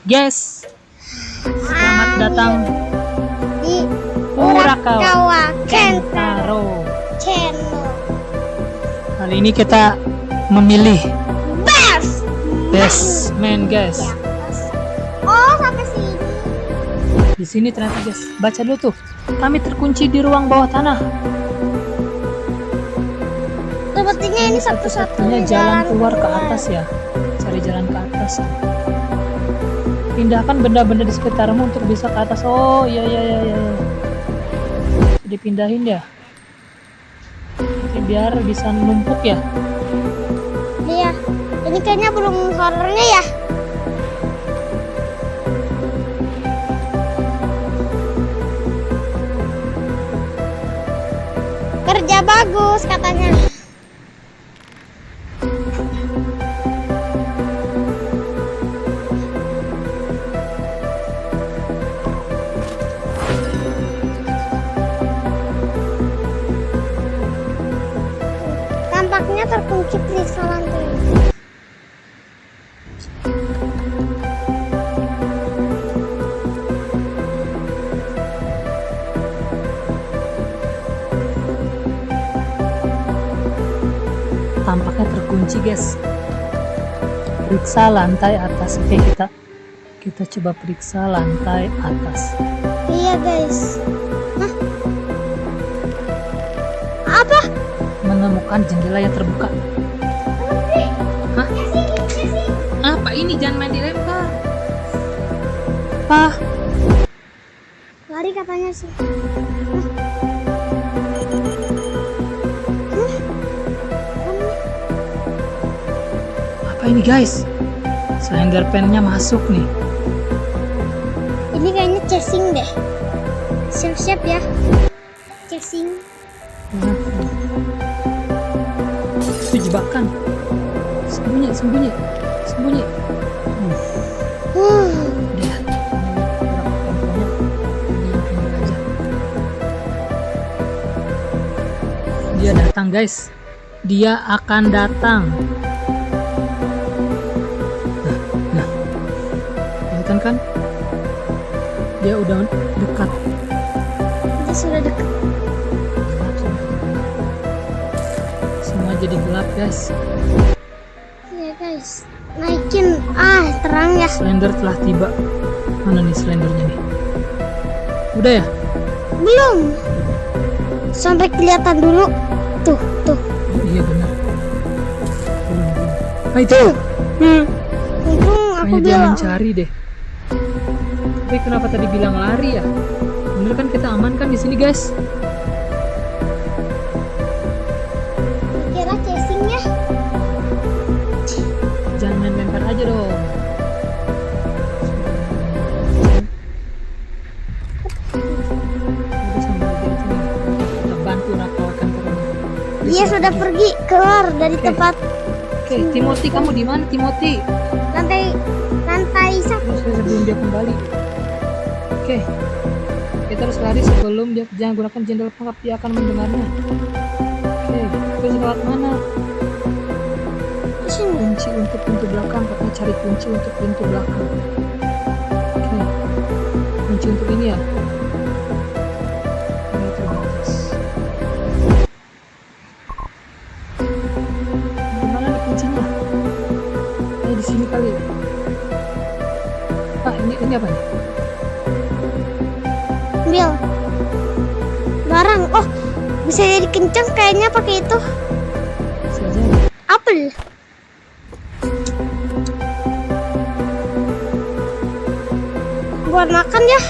Guys, selamat datang di Urakawa Kentaro Kentaro. Channel. Kali ini kita memilih Best man, guys. Oh, sampai sini. Di sini ternyata, guys. Baca dulu tuh. Kami terkunci di ruang bawah tanah. Sepertinya ini satu-satunya jalan keluar ke atas ya. Cari jalan ke atas. Pindahkan benda-benda di sekitarmu untuk bisa ke atas. Oh, iya. Dipindahin ya. Oke, biar bisa numpuk ya. Iya. Ini kayaknya belum horornya ya. Kerja bagus katanya. Tampaknya terkunci periksa lantai. Tampaknya terkunci, guys. Periksa lantai atas. Oke, kita coba periksa lantai atas. Iya guys. Hah? Apa? Menemukan jendela yang terbuka. Hah? Apa ini? Jangan main dilempar. Apa? Lari katanya sih. Apa ini, guys? Slenderman-nya masuk nih. Ini kayaknya casing deh. Siap-siap ya. Casing. Itu jebakan. Sembunyi. Lihat. Dia datang, guys. Dia akan datang. Nah. Kelihatan kan? Dia udah dekat. Dia sudah dekat. Semua jadi gelap, guys. Iya guys. Naikin. Terang ya. Slender telah tiba. Mana nih Slendernya nih? Udah ya? Belum. Sampai kelihatan dulu. Tuh. Oh, iya benar. Belum. Itu. Untung aku Kayaknya dia bilang. mencari deh. Tapi kenapa tadi bilang lari ya? Bener kan kita aman kan di sini, guys? Kira casingnya. Jangan main lempar aja dong. Udah sama aja di sini. Kita bantu Urakawa Kentaro. Dia sudah pergi keluar dari tempat Oke, Timothy, kamu di mana, Timothy? lantai satu. Terus sebelum dia kembali. Oke, kita harus lari sebelum dia. Jangan gunakan jendela pengap, dia akan mendengarnya. Oke, terus lewat mana? Di sini. Kunci untuk pintu belakang. Katanya cari kunci untuk pintu belakang. Oke, kunci untuk ini ya. Ini terbatas. Gimana nih kuncinya? Di sini kali. Pak, ini apa nih? Ambil barang. Oh, bisa jadi kenceng kayaknya pakai itu. Bisa aja. Apel. Buat makan ya.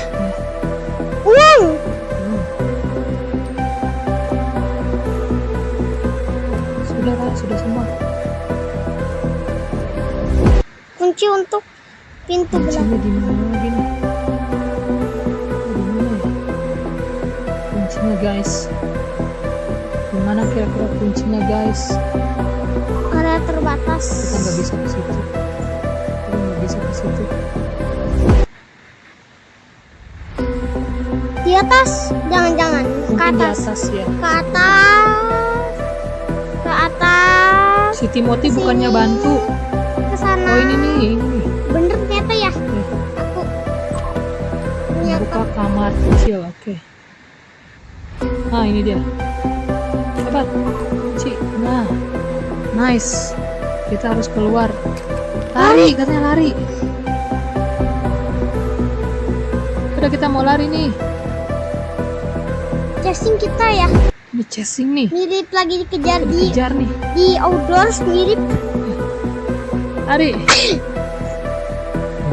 Uang. Sudah Pak, sudah semua. Kunci untuk pintu Kuncinya belakang. di mana lagi nih? Di mana ya? Kuncinya, guys. Di mana kira-kira kuncinya, guys? Area terbatas. Kita nggak bisa ke situ. Di atas. Jangan-jangan ke Mungkin di atas. atas ya. Ke atas. Ke atas. Si Timothy Sini. bukannya bantu. Ke sana. Oh, ini nih. Bener ternyata ya. Nih. part kecil. Oke. Nah, ini dia. Cepat. Kunci. Nah. Nice. Kita harus keluar. Lari, katanya lari. Udah, kita mau lari nih. Casing kita ya. Ini chasing nih. Mirip lagi dikejar Dikejar nih. di outdoors mirip. Lari.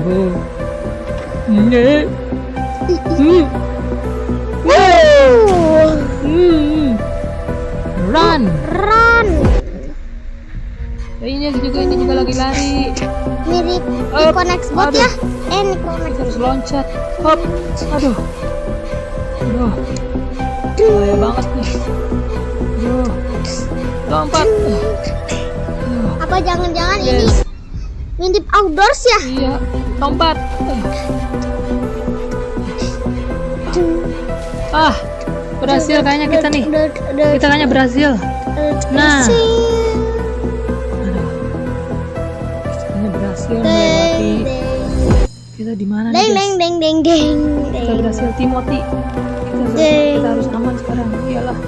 Oh. Nge. Run. Run. Ya, ini juga lagi lari. Mirip Up. Nico Next Bot Aduh. ya. Nico Next Kita harus loncat. Hop. Aduh. Bahaya banget nih. Aduh. Lompat. Apa jangan-jangan ini Yes. mirip outdoors ya? Iya. Lompat. Ah. Berhasil kayaknya kita nih. Kita kayaknya berhasil. Nah. Ini berhasil melewati. Kita di mana nih, Deng guys? deng deng deng deng. Kita berhasil, Timothy. Kita harus aman sekarang. Iyalah,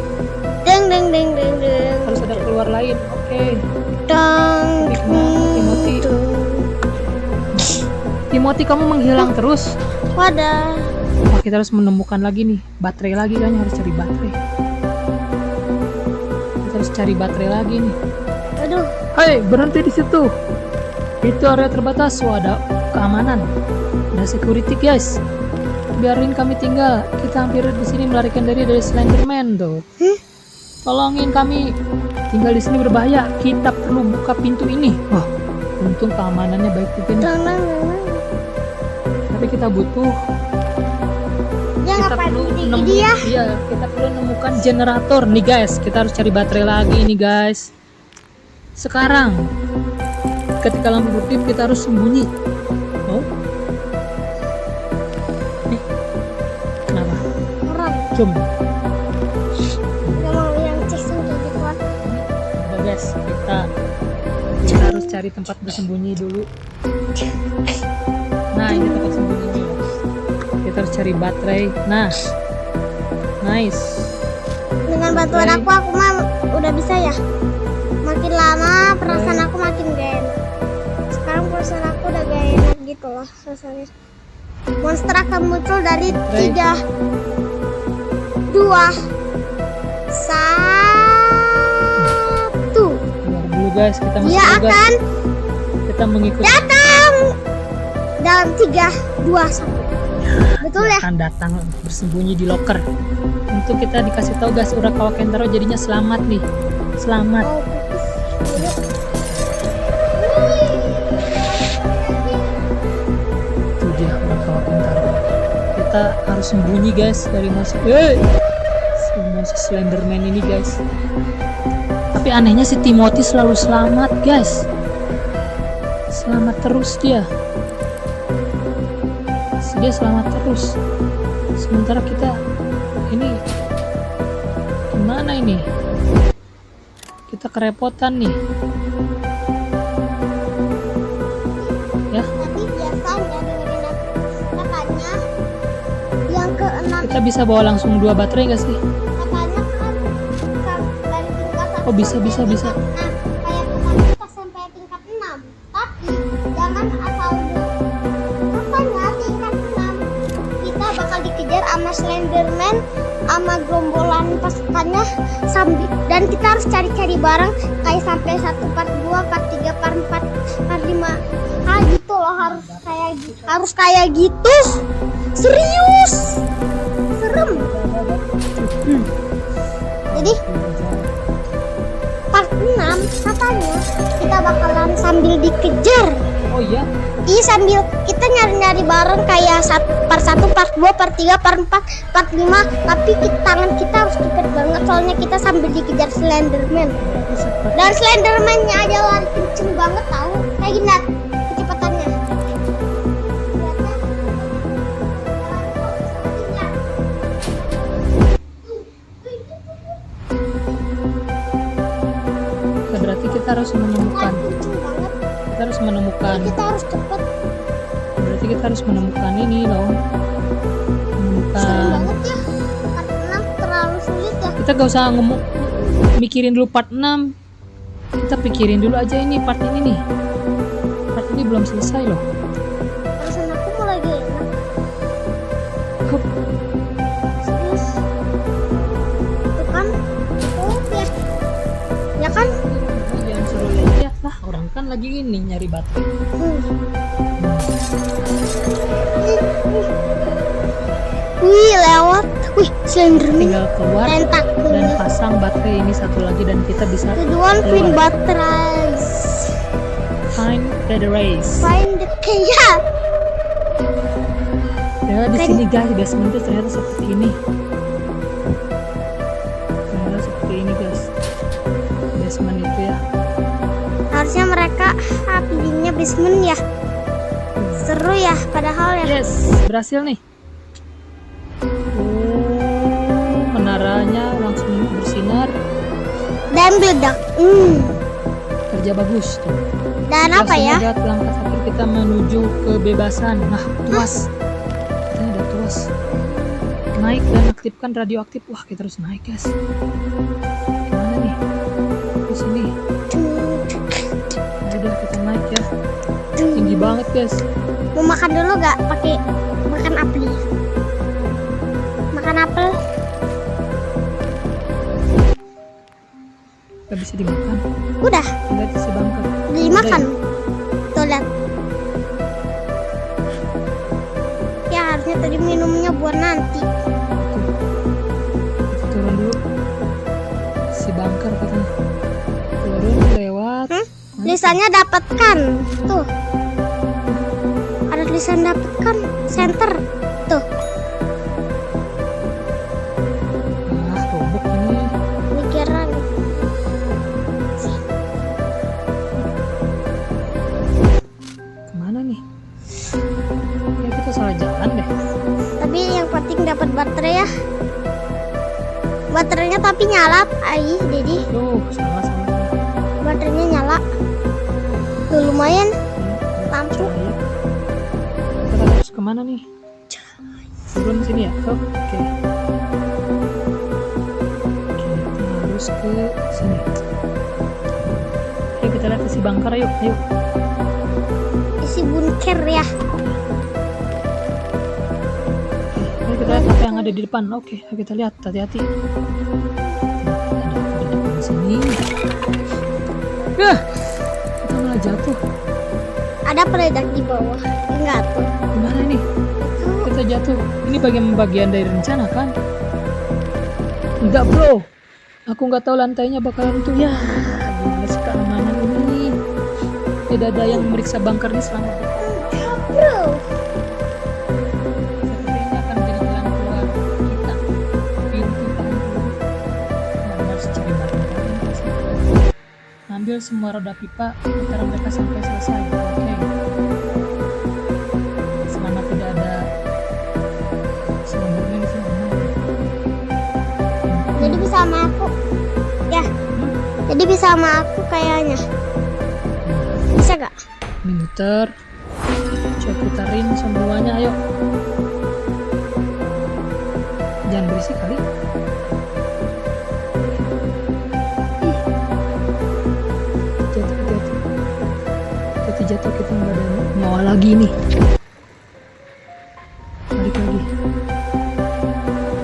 Deng deng deng deng deng. harus ada keluar lain. Oke. Dang. Tapi kenapa, Timothy? Timothy, kamu menghilang terus. Wadah. Wah, kita harus menemukan lagi nih. Baterai lagi kan, harus cari baterai. Kita harus cari baterai lagi nih. Aduh. Hei, berhenti di situ. Itu area terbatas. Wah, ada keamanan. Ada security, guys. Biarin kami tinggal. Kita hampir di sini melarikan diri dari Slenderman tuh. Tolongin kami. Tinggal di sini berbahaya. Kita perlu buka pintu ini. Wah, untung keamanannya baik juga nih. Dang dang dang. Tapi kita butuh. Ya Kita ngapain perlu gini dia? Iya, kita perlu nemukan generator nih, guys. Kita harus cari baterai lagi nih, guys. Sekarang, ketika lampu berkedip, kita harus sembunyi. Oh, nih, kenapa? Orang. Cum. Gak mau yang casing kayak gitu kan. Udah, guys, kita harus cari tempat bersembunyi dulu. Nah, ini tempat sembunyinya. Kita harus cari baterai. Nah, nice. Dengan bantuan aku mah udah bisa ya. Makin lama perasaan aku makin gak enak. Sekarang perasaan aku udah gak enak gitu loh rasanya. Monster akan muncul dari 3, 2, 1. Keluar dulu, guys. Kita masuk Dia dulu, guys. akan Kita mengikuti. datang dalam 3, 2, 1. Betul ya? Akan datang bersembunyi di locker. Untuk kita dikasih tahu, guys, Urakawa Kentaro jadinya selamat nih. Selamat. Oh, Itu dia Urakawa Kentaro. Kita harus sembunyi, guys, dari monster. Monster Slenderman ini, guys. Tapi anehnya si Timothy selalu selamat, guys. Selamat terus dia. Dia selamat terus. Sementara kita ini gimana ini? Kita kerepotan nih. Ya, Tapi biasanya dengerin aku katanya yang ke-6 kita bisa bawa langsung 2 baterai nggak sih? katanya kan dari tingkat 1 Oh, bisa. kayak kita sampai tingkat 6. Tapi jangan asal katanya tingkat 6 kita bakal dikejar sama Slenderman sama gerombolan pasukannya sambil dan kita harus cari-cari barang kayak sampai 1 part 2 part 3 part 4 part 5 gitu loh, harus kayak gitu. Serius serem. Jadi part 6 katanya kita bakalan sambil dikejar. Oh iya. Iya, sambil kita nyari-nyari bareng kayak part 1, part 2, part 3, part 4, part 5. Tapi tangan kita harus cepet banget soalnya kita sambil dikejar Slenderman. Dan Slenderman-nya aja lari kenceng banget tahu. Kayak gini Nat, kecepatannya. Berarti kita harus menemukan. Kenceng banget. Kita harus menemukan. Kita harus cepet. Berarti kita harus menemukan ini dong. Menemukan Kita gak usah ngomong mikirin dulu part 6. Kita pikirin dulu aja ini part ini nih. Part ini belum selesai loh. Perasaan aku mau lagi enak. Hup. Serius. Tuh kan. Oh ya. Ya kan? Jangan suruh lihat lah, orang kan lagi ini nyari baterai. Wih, lewat. Wih, Slenderman. Tinggal keluar Tentakel. dan pasang baterai ini satu lagi dan kita bisa Tujuan find keluar. batteries. Find batteries. Find the key. Ya. Ya di sini guys, basement tuh ternyata seperti ini. Ternyata seperti ini guys. Basement itu ya. Harusnya mereka pilihnya basement ya. Seru ya, padahal ya. Yes, berhasil nih. Oh, menaranya langsung bersinar. Dan meledak. Kerja bagus tuh. Dan apa ya? Semoga langkah terakhir kita menuju kebebasan. Nah, tuas. Kita udah tuas. Naik dan aktifkan radioaktif. Wah, kita harus naik guys. Gimana nih? Di sini. Udah kita naik ya. Tinggi banget guys. Mau makan dulu gak? Pakai makan apel. Makan apel. Gak bisa dimakan. Udah, Lihat si bangker. udah dimakan. Tuh lihat. Ya harusnya tadi minumnya buat nanti. Kita turun dulu. Si bangker katanya. Turun lewat. Tulisannya dapatkan. Tuh. Ada tulisan dapatkan center. Tuh. Nah, robok ini. Pikiran. Kemana nih? Ya kita salah jalan deh. Tapi yang penting dapat baterai ya. Baterainya tapi nyala, Dedi. Tuh, salah. Baterainya nyala. Tuh lumayan. Lampu. Cahaya. Kita harus kemana nih? Turun sini ya? Oke. Kita harus ke sini. Ayo kita lihat si bangker, ayo. Isi bunker ya. Ayo kita lihat apa yang ada di depan. Oke, ayo kita lihat. Hati-hati. Ada apa di depan sini? Kita malah jatuh. Ada peledak di bawah. Enggak tuh. Gimana nih? Kita jatuh. Ini bagian dari rencana kan? Enggak bro. Aku nggak tahu lantainya bakalan tuh ya. Gimana sih keamanan ini? Tidak ada yang memeriksa bunker ini selama Bro. sepertinya akan menjadi jalan keluar kita. Pintu paling keluar. Nah, harus cari baterai lagi pasti. Ambil semua roda pipa, putar mereka sampai selesai. Oke. Selama tidak ada Slenderman di sini. Jadi bisa sama aku. Ya. Jadi bisa sama aku kayaknya. Bisa gak? Ini muter. Coba putarin semuanya, ayo. Jangan berisik kali. Jatuh kita nggak ada nyawa lagi nih. Balik lagi.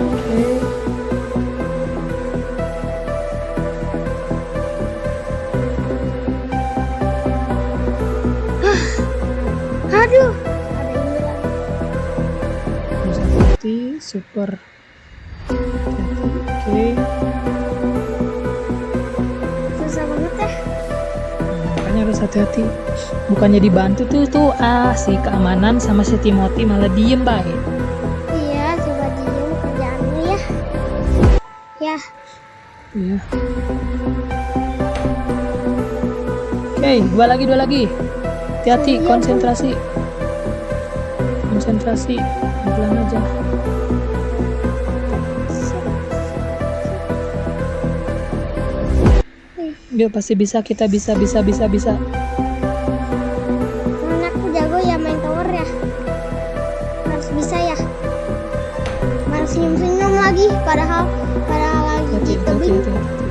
Oke. Aduh. Ada ini lagi. Harus hati-hati, super. Hati-hati. Oke. Susah banget ya. Makanya harus hati-hati. Bukannya dibantu tuh si keamanan sama si Timothy malah diem baik. Iya, coba diem kerjaannya ya. Ya. Iya. Oke, dua lagi. Hati-hati, Iya, konsentrasi. Pelan aja. Dia pasti bisa, kita bisa. Karena aku jago ya main tower ya. Harus bisa ya. Malah senyum-senyum lagi padahal lagi Hati, hati-hati, hati-hati.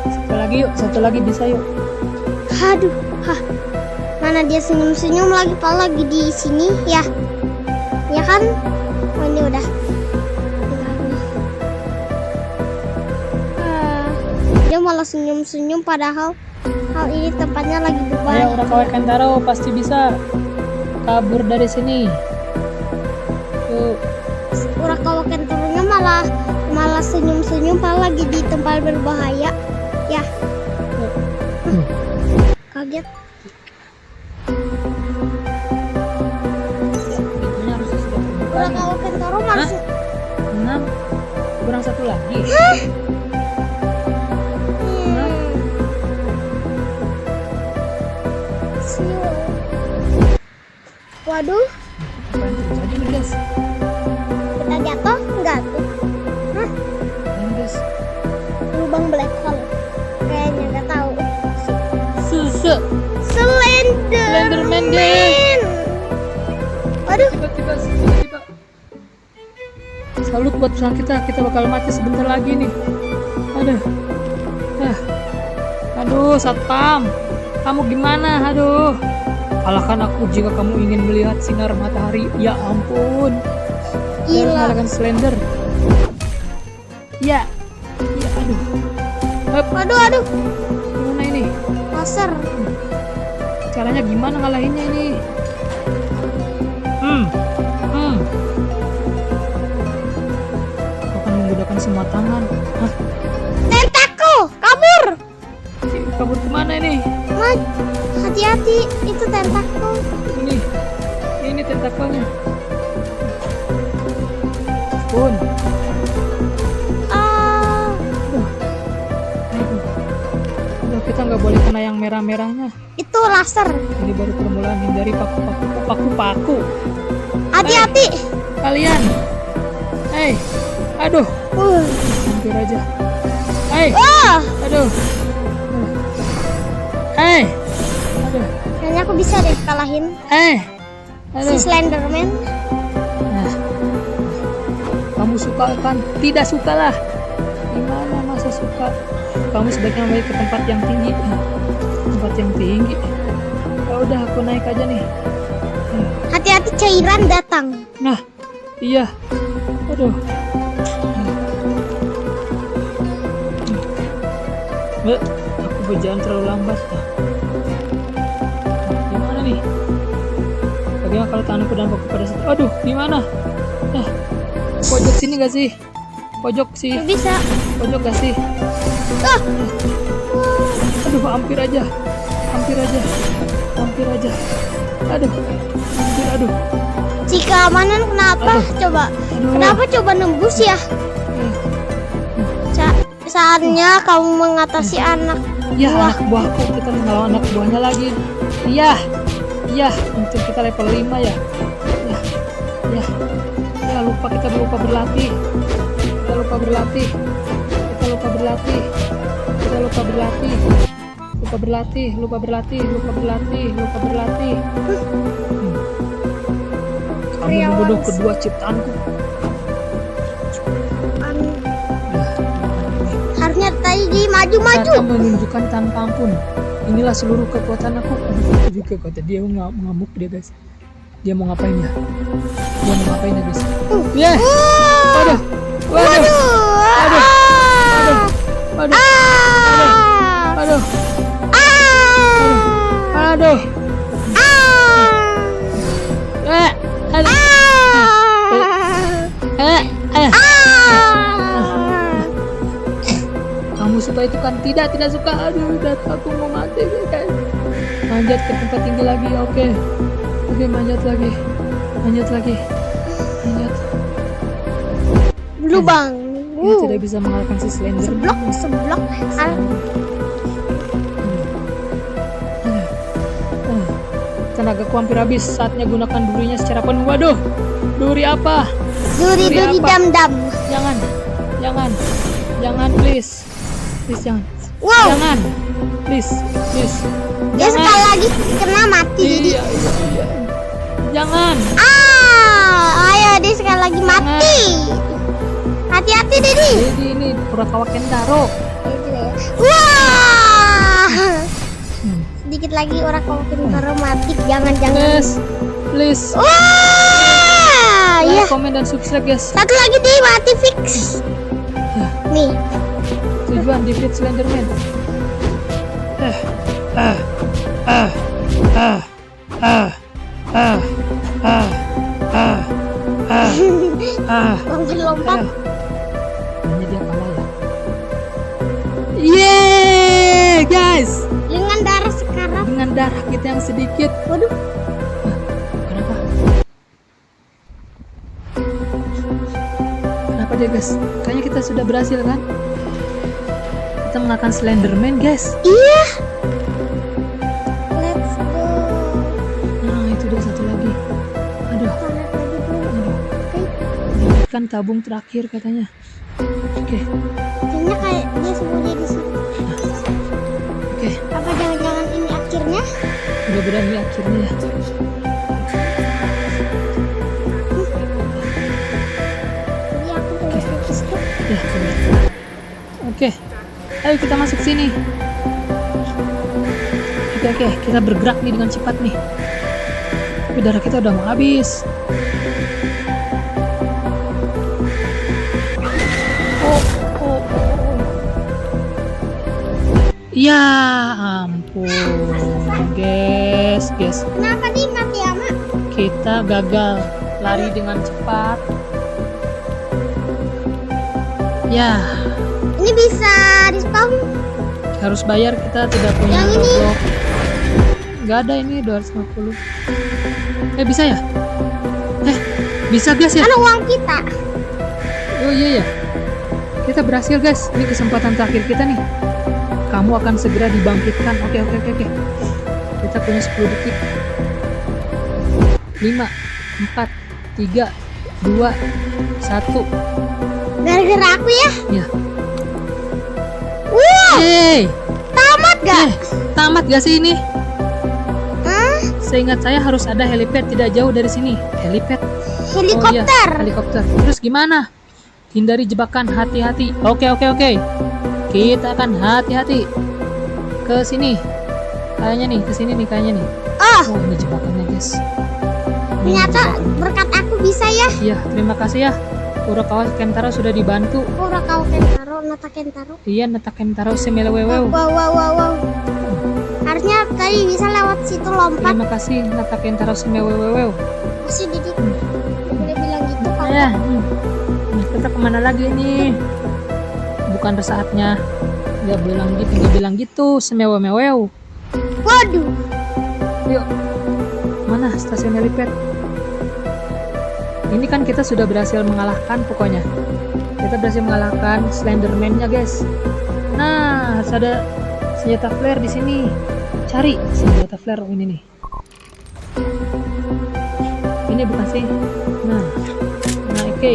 Satu lagi yuk, satu lagi bisa yuk. Aduh, mana dia senyum-senyum lagi, lagi di sini ya? Ya kan? Oh, ini udah. Dia malah senyum-senyum padahal hal ini tempatnya lagi Ayo berbahaya. Urakawa Kentaro pasti bisa kabur dari sini. Tuh, Urakawa Kentaro-nya malah senyum-senyum padahal lagi di tempat berbahaya. Ya, kaget. pintunya harusnya sudah terbuka. Urakawa Kentaro malah Hah? 6 kurang satu lagi. Siul. Waduh, Apa yang terjadi nih guys? kita jatuh enggak tuh? Hah? Ini guys, Lubang black hole. Kayaknya nggak tahu. susu. Slenderman. guys. Waduh, Tiba-tiba. Salut buat perusahaan kita bakal mati sebentar lagi nih. Aduh. Aduh, satpam. Kamu gimana? Aduh. Kalahkan aku jika kamu ingin melihat sinar matahari. Ya ampun. Dia harus gila. mengalahkan Slender. Ya. Ya, aduh. Hup, Waduh, gimana ini? laser. Caranya gimana ngalahinnya ini? Aku akan menggunakan semua tangan. Hah? Tentaku, kabur. Kabur kemana ini? Hati-hati, itu tentaku. Ini tentakelnya. Pun. Ah, Aduh, kita nggak boleh kena yang merah-merahnya. itu laser. Ini baru permulaan, hindari paku-paku. Hati-hati. Kalian. Hei. Aduh, hampir aja. Hei. Wah, Aduh. Hei. Aduh. kayaknya aku bisa deh kalahin Si si Slenderman. Nah. Kamu suka kan? Tidak suka lah. Gimana masa suka? Kamu sebaiknya naik ke tempat yang tinggi. Tempat yang tinggi. Ya udah, aku naik aja nih. Hati-hati cairan datang. Nah, iya. Aduh. Aku berjalan terlalu lambat. Gimana nih? Bagaimana kalau tanganku dan paku pada saat... Aduh, gimana? Pojok sini gak sih? Pojok sih. Bisa. Pojok gak sih? Ah, Aduh, hampir aja. Aduh. si keamanan kenapa? Aduh. Coba. Aduh. Kenapa coba nembus ya? Saatnya kamu mengatasi anak Ya, buah. anak buahku, kita melawan anak buahnya lagi. Iya, untuk kita level 5 ya. Ya, kita lupa berlatih. Kamu membunuh kedua ciptaanku. Harusnya tadi maju. Saatnya menunjukkan tanpa ampun. Inilah seluruh kekuatan aku. Aduh, juga kata dia ngamuk dia guys. Dia mau ngapain ya? Guys? Ya. Waduh. Aduh. Kamu suka itu kan? Tidak suka. Aduh, udah aku mau mati guys. Manjat ke tempat tinggi lagi. Oke, manjat lagi. Lubang. Dia tidak bisa mengalahkan si Slender. Seblok. Tenagaku hampir habis. Saatnya gunakan durinya secara penuh. Waduh, duri apa? Duri apa? dam. Jangan please jangan. Wow. Jangan, please. Dia sekali lagi kena mati jadi. Iya. Jangan. ayo Dedi sekali lagi mati. Hati-hati Dedi. Jadi ini Kurakawa Kentaro. Wah. Sedikit lagi orang kalau Kentaro mati, jangan-jangan. Guys, please Wah, ya. like, komen dan subscribe guys. Satu lagi deh mati fix. Nih. Tujuan defeat Slenderman. Lompat-lompat. Hanya dia kalah ya. Yeay guys, Dengan darah sekarat. dengan darah kita yang sedikit. Waduh. Kenapa? Kenapa dia guys? Kayaknya kita sudah berhasil kan? Kita mengalahkan Slenderman guys. Iya. Let's go. Nah itu dia satu lagi. Aduh, Tarik lagi dulu. Oke. kan tabung terakhir katanya. Oke, Kayaknya kayak dia sembunyi di sini. oke. Apa jangan-jangan ini akhirnya? Mudah-mudahan ini akhirnya ya. Jadi aku coba fokus tuh. Ya, coba. Oke, ayo kita masuk sini. Oke, kita bergerak nih dengan cepat nih. Tapi darah kita udah mau habis. Oh. Ya ampun, guys. Kenapa di mati ama? Kita gagal lari dengan cepat. Ya, Ini bisa di spawn. harus bayar, kita tidak punya Yang ini. Roblox. Nggak ada ini 250. Bisa ya? Bisa guys ya? Kan uang kita. Oh iya ya. Kita berhasil guys. Ini kesempatan terakhir kita nih. Kamu akan segera dibangkitkan. Oke. Kita punya 10 detik. 5, 4, 3, 2, 1. Gara-gara aku ya. Ya. Wow, Yeay. tamat gak? Tamat gak sih ini? Hah? Seingat saya harus ada helipad tidak jauh dari sini. Helipad. Helikopter. Oh, iya, helikopter. Terus gimana? Hindari jebakan, hati-hati. Oke. Kita akan hati-hati. Ke sini. Kayaknya nih, ke sini nih kayaknya nih. Oh, Oh, ini jebakannya, guys. Ini ternyata jebakannya. berkat aku bisa ya. Iya, terima kasih ya. Kurakawa Kentaro sudah dibantu. Ora kau Kentaro, Nata Kentaro. Iya, Nata Kentaro semelewewew. Wow. Harusnya tadi bisa lewat situ lompat. Terima kasih Nata Kentaro semelewewew. Masih Didi. Boleh bilang gitu kan? Ya, kita kemana lagi nih? Bukan saatnya. Nggak bilang gitu, semewewew. Waduh. Yuk, mana stasiun helipad? Ini kan kita sudah berhasil mengalahkan pokoknya. Kita berhasil mengalahkan Slenderman-nya guys. Nah, harus ada senjata flare di sini. Cari senjata flare ini nih. Ini bukan sih? Nah, oke.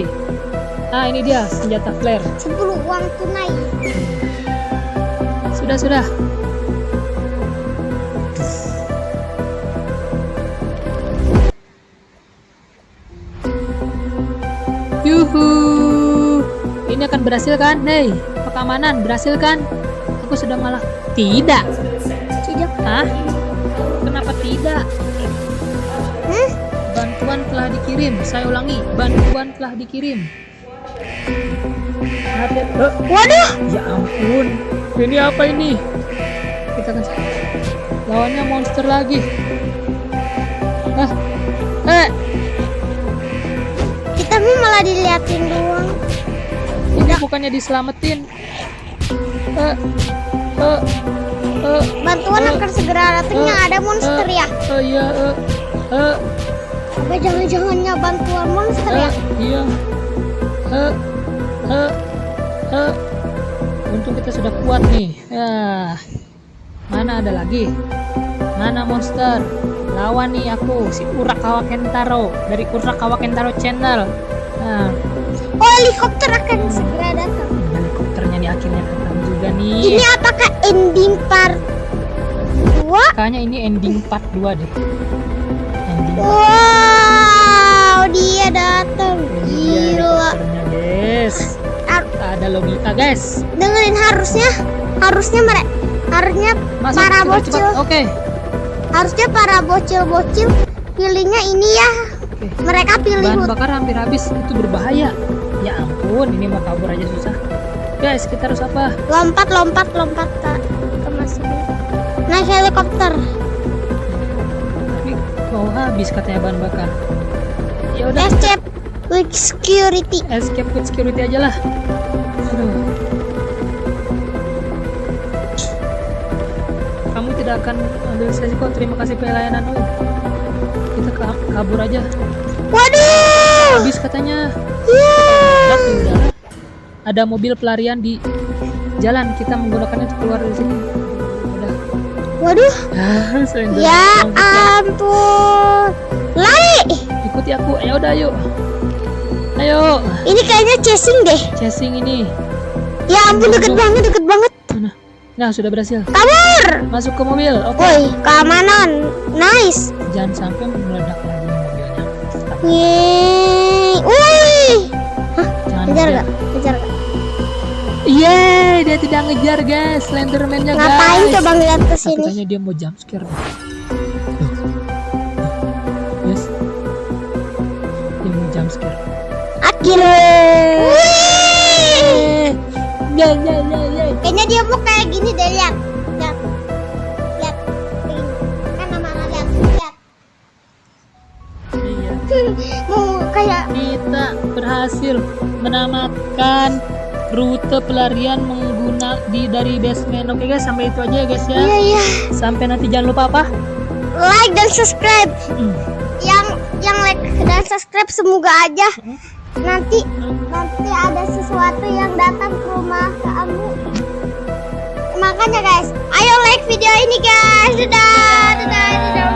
Nah, ini dia senjata flare. 10 uang tunai. Sudah. Yuhu. Ini akan berhasil kan? Hei, keamanan berhasil kan? Aku sudah malah tidak. Tidak. Hah? Kenapa tidak? Bantuan telah dikirim. Saya ulangi, bantuan telah dikirim. Waduh. Ya ampun, ini apa ini? Kita akan lawannya monster lagi. Kita malah diliatin doang. Ini bukannya diselamatin. Bantuan akan segera datang yang ada monster ya. Iya. Apa jangan-jangannya bantuan monster ya? Iya. Untung kita sudah kuat nih. Mana ada lagi? Mana monster? Lawan nih aku, si Kurakawa Kentaro dari Kurakawa Kentaro Channel. Nah, Oh, helikopter akan segera datang. helikopternya nih akhirnya datang juga nih. Ini apakah ending part 2? Kayaknya ini ending part 2 deh. Ending. Wow, dia datang. Ini dia Gila. helikopternya, guys. Ada logika, guys. Dengerin, harusnya Masuk, para cepat, bocil, cepat. Oke. harusnya para bocil pilihnya ini ya. Oke. Mereka pilih Bahan hut. bakar hampir habis, itu berbahaya. Ya ampun, ini mau kabur aja susah. Guys, kita harus apa? Lompat ke masuknya. Naik helikopter. Tapi mau habis katanya bahan bakar. Ya udah, Escape with security. escape with security aja lah. Aduh. Kamu tidak akan ambil sesi kok. Terima kasih pelayanan. Kita kabur aja. Waduh. Habis katanya. Yeah. Dak di udara. Ada mobil pelarian di jalan. Kita menggunakannya untuk keluar dari sini. Udah. Waduh. Slender. Ya Yang kita- ampun. Lari. Ikuti aku. Ya udah, yuk. Ayo. Ini kayaknya chasing deh. Chasing ini. Ya ampun, deket banget. Mana? Nah, sudah berhasil. Kabur. Masuk ke mobil. Oke. Woi, keamanan. Nice. Jangan sampai meledak lagi nih mobilnya. Yeay. Woi. Jangan Kejar ngejar. gak? Kejar gak? Yeay, dia tidak ngejar, guys. Slenderman-nya, guys. Ngapain coba ngeliat ke Tapi sini? kayaknya dia mau jump scare. Yes. Dia mau jump scare. Akhirnya. Ya. Kayaknya dia mau kayak gini deh, lihat. Lihat. Lihat. Begini. Kan mana lihat. Lihat. Iya. Mau kayak Kita berhasil menamatkan rute pelarian dari basement. Oke guys, sampai itu aja ya guys ya. iya. Sampai nanti, jangan lupa apa? Like dan subscribe. Hmm. Yang like dan subscribe semoga aja nanti ada sesuatu yang datang ke rumah kamu. Makanya guys, ayo like video ini guys. Dadah.